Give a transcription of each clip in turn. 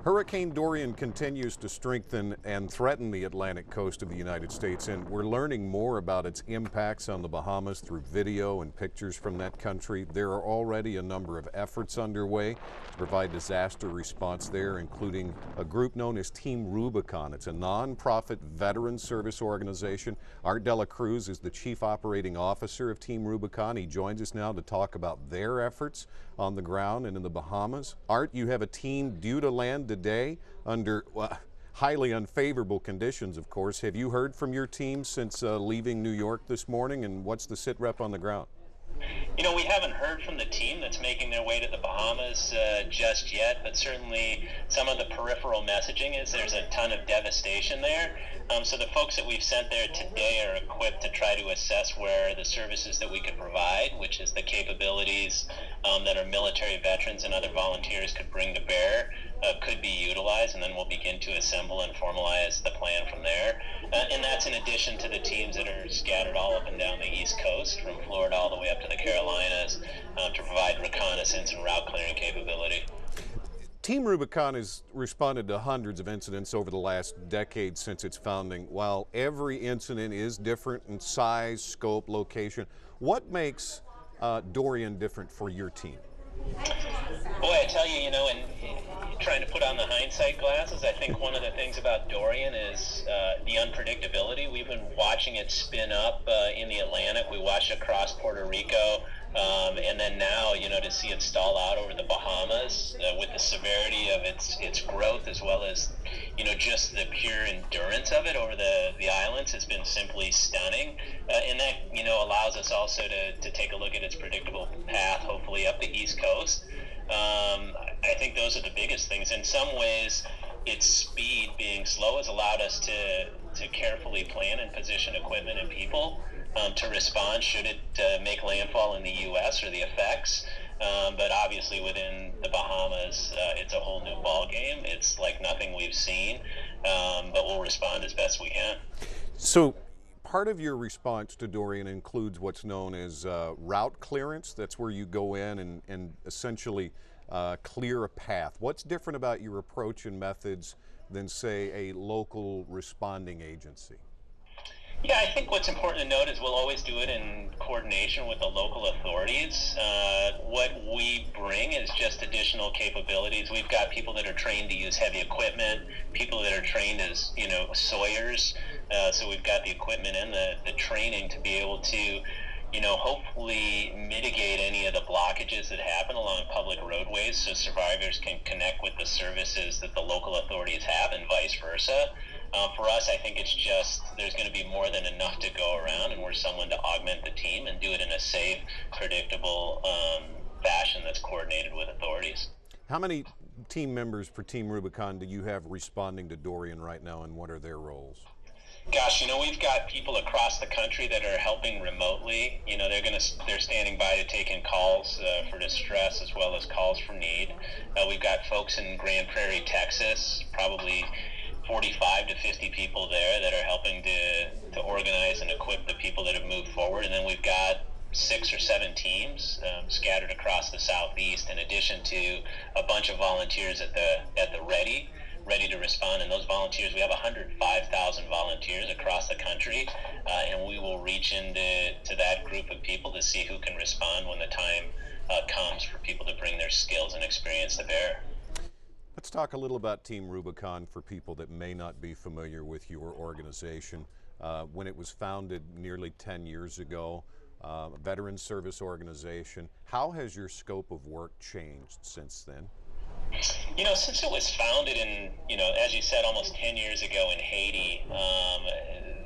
Hurricane Dorian continues to strengthen and threaten the Atlantic coast of the United States, and we're learning more about its impacts on the Bahamas through video and pictures from that country. There are already a number of efforts underway to provide disaster response there, including a group known as Team Rubicon. It's a nonprofit veteran service organization. Art delaCruz is the Chief Operating Officer of Team Rubicon. He joins us now to talk about their efforts on the ground and in the Bahamas. Art, you have a team due to land today under highly unfavorable conditions, of course. Have you heard from your team since leaving New York this morning, and what's the sit rep on the ground? You know, we haven't heard from the team that's making their way to the Bahamas just yet, but certainly some of the peripheral messaging is there's a ton of devastation there. So the folks that we've sent there today are equipped to try to assess where the services that we could provide, which is the capabilities that our military veterans and other volunteers could bring to bear, could be utilized, and then we'll begin to assemble and formalize the plan from there. And that's in addition to the teams that are scattered all up and down the East Coast, from Florida all the way up to the Carolinas, to provide reconnaissance and route clearing capability. Team Rubicon has responded to hundreds of incidents over the last decade since its founding. While every incident is different in size, scope, location, what makes Dorian different for your team? Boy, I tell you, and trying to put on the hindsight glasses, I think one of the things about Dorian is the unpredictability. We've been watching it spin up in the Atlantic. We watched it across Puerto Rico, and then now, to see it stall out over the Bahamas with the severity of its growth, as well as, just the pure endurance of it over the islands has been simply stunning. And that, allows us also to take a look at its predictable path, hopefully up the East Coast. I think those are the biggest things. In some ways, its speed being slow has allowed us to carefully plan and position equipment and people to respond should it make landfall in the U.S. or the effects. But obviously within the Bahamas, it's a whole new ball game. It's like nothing we've seen, but we'll respond as best we can. So part of your response to Dorian includes what's known as route clearance. That's where you go in and essentially clear a path. What's different about your approach and methods than, say, a local responding agency? Yeah, I think what's important to note is we'll always do it in coordination with the local authorities. What we bring is just additional capabilities. We've got people that are trained to use heavy equipment, people that are trained as, sawyers. So we've got the equipment and the training to be able to, hopefully mitigate any of the blockages that happen along public roadways so survivors can connect with the services that the local authorities have and vice versa. For us, I think it's just there's going to be more than enough to go around, and we're someone to augment the team and do it in a safe, predictable fashion that's coordinated with authorities. How many team members for Team Rubicon do you have responding to Dorian right now, and what are their roles? Gosh, we've got people across the country that are helping remotely. They're standing by to take in calls for distress as well as calls for need. We've got folks in Grand Prairie, Texas, probably 45 to 50 people there that are helping to organize and equip the people that have moved forward. And then we've got 6 or 7 teams scattered across the Southeast, in addition to a bunch of volunteers at the ready to respond. And those volunteers, we have 105,000 volunteers across the country, and we will reach into that group of people to see who can respond when the time comes for people to bring their skills and experience to bear. Let's talk a little about Team Rubicon for people that may not be familiar with your organization. When it was founded nearly 10 years ago, a veteran service organization, how has your scope of work changed since then? Since it was founded in, as you said, almost 10 years ago in Haiti,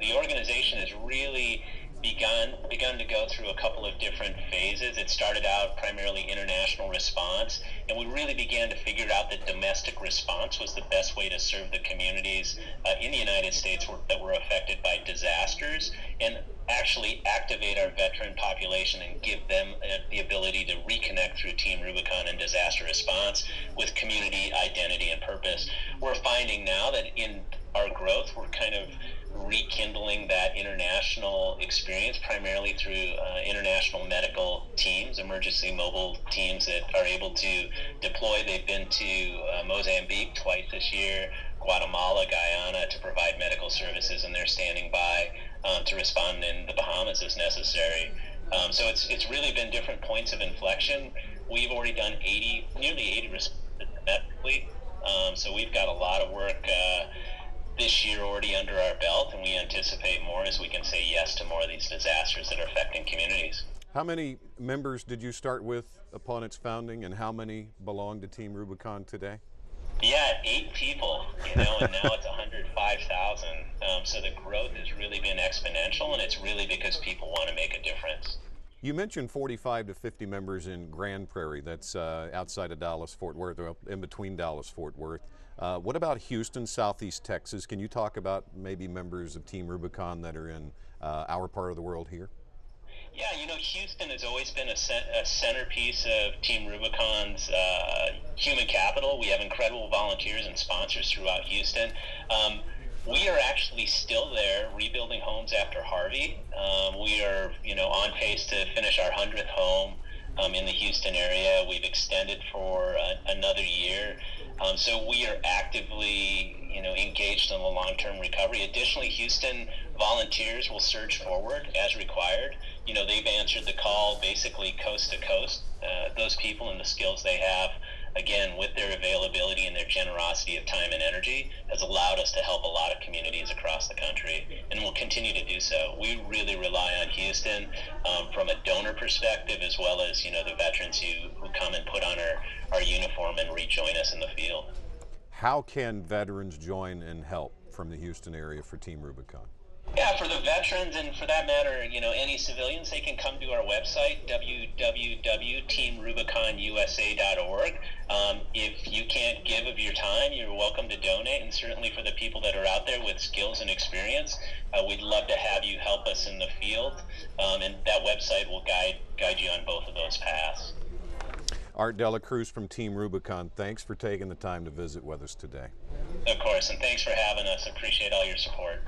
the organization has really begun to go through a couple of different phases. It started out primarily international response, and we really began to figure out that domestic response was the best way to serve the communities in the United States that were affected by disasters, and actually activate our veteran population and give them the ability to reconnect through Team Rubicon and disaster response with community identity and purpose. We're finding now that in our growth, we're kind of rekindling that international experience, primarily through international medical teams, emergency mobile teams that are able to deploy. They've been to Mozambique twice this year, Guatemala, Guyana, to provide medical services, and they're standing by to respond in the Bahamas as necessary. So it's really been different points of inflection. We've already done nearly 80 responses domestically. So we've got a lot of work this year already under our belt, and we anticipate more as we can say yes to more of these disasters that are affecting communities. How many members did you start with upon its founding, and how many belong to Team Rubicon today? Yeah, 8 people, and now it's 105,000. So the growth has really been exponential, and it's really because people want to make a difference. You mentioned 45 to 50 members in Grand Prairie. That's outside of Dallas-Fort Worth, or in between Dallas-Fort Worth. What about Houston, Southeast Texas? Can you talk about maybe members of Team Rubicon that are in our part of the world here? Yeah, Houston has always been a centerpiece of Team Rubicon's human capital. We have incredible volunteers and sponsors throughout Houston. We are actually still there rebuilding homes after Harvey. We are, on pace to finish our 100th home in the Houston area. We've extended for another year. So we are actively, engaged in the long-term recovery. Additionally, Houston volunteers will surge forward as required. They've answered the call basically coast to coast. Those people and the skills they have, again, with their availability and their generosity of time and energy, has allowed us to help a lot of communities across the country, and we'll continue to do so. We really rely on Houston from a donor perspective, as well as, the veterans who come and put on our uniform and rejoin us in the field. How can veterans join and help from the Houston area for Team Rubicon? Yeah, for the veterans, and for that matter, any civilians, they can come to our website, www.teamrubiconusa.org. If you can't give of your time, you're welcome to donate, and certainly for the people that are out there with skills and experience, we'd love to have you help us in the field, and that website will guide you on both of those paths. Art delaCruz from Team Rubicon, thanks for taking the time to visit with us today. Of course, and thanks for having us. Appreciate all your support.